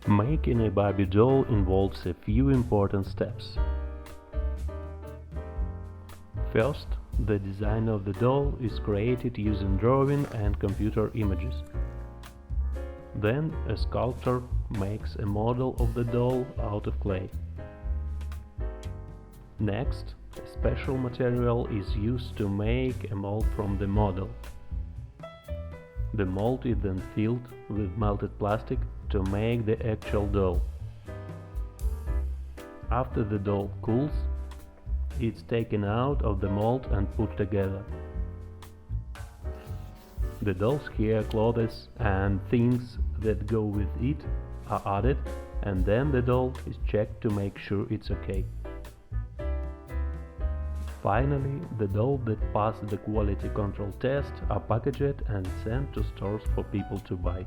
Making a Barbie doll involves a few important steps. First, the design of the doll is created using drawing and computer images. Then a sculptor makes a model of the doll out of clay. Next, a special material is used to make a mold from the model. The mold is then filled with melted plastic to make the actual doll. After the doll cools, it's taken out of the mold and put together. The doll's hair, clothes and things that go with it are added, and then the doll is checked to make sure it's okay. Finally, the dolls that pass the quality control test are packaged and sent to stores for people to buy.